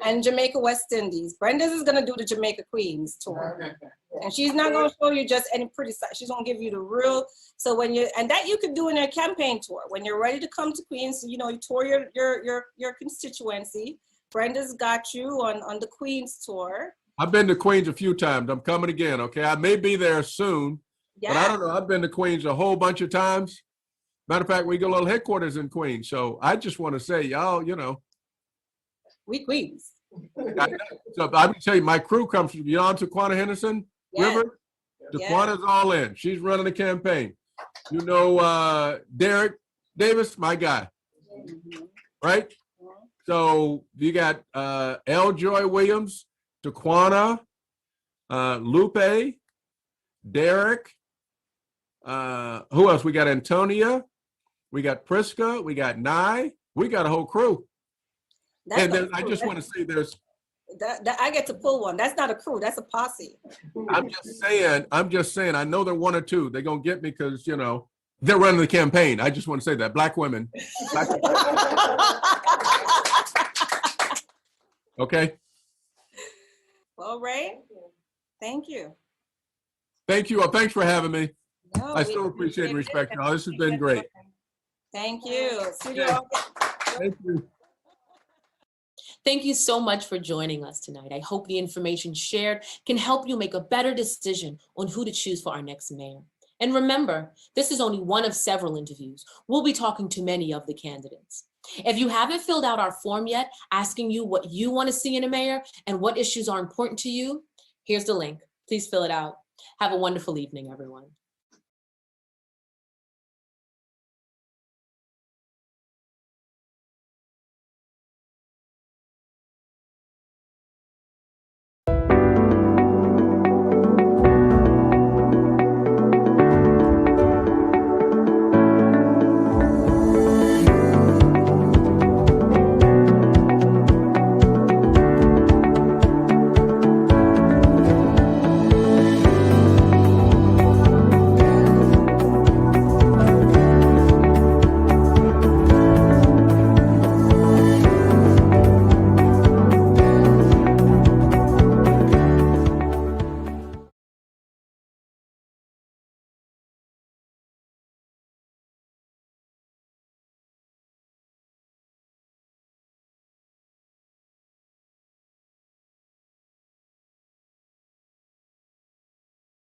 and Jamaica West Indies, Brenda's is going to do the Jamaica Queens tour. And she's not going to show you just any pretty side. She's going to give you the real. So that you could do in a campaign tour. When you're ready to come to Queens, you tour your constituency. Brenda's got you on the Queens tour. I've been to Queens a few times. I'm coming again, okay? I may be there soon, but I don't know. I've been to Queens a whole bunch of times. Matter of fact, we got a little headquarters in Queens. So I just want to say, y'all, We Queens. So I can tell you, my crew comes from beyond Taquana Henderson River. Taquana's all in. She's running the campaign. Derek Davis, my guy, right? So you got L. Joy Williams, Taquana, Lupe, Derek. Who else? We got Antonia. We got Priska. We got Nye. We got a whole crew. I just want to say there's. I get to pull one. That's not a crew. That's a posse. I'm just saying. I know they're 1 or 2. They're gonna get me because they're running the campaign. I just want to say that Black women. Okay. Well, Ray, thank you. Thank you. Thanks for having me. No, I so appreciate and respect y'all. This has been great. Thank you. Thank you. Thank you so much for joining us tonight. I hope the information shared can help you make a better decision on who to choose for our next mayor. And remember, this is only one of several interviews. We'll be talking to many of the candidates. If you haven't filled out our form yet, asking you what you want to see in a mayor and what issues are important to you, here's the link. Please fill it out. Have a wonderful evening, everyone.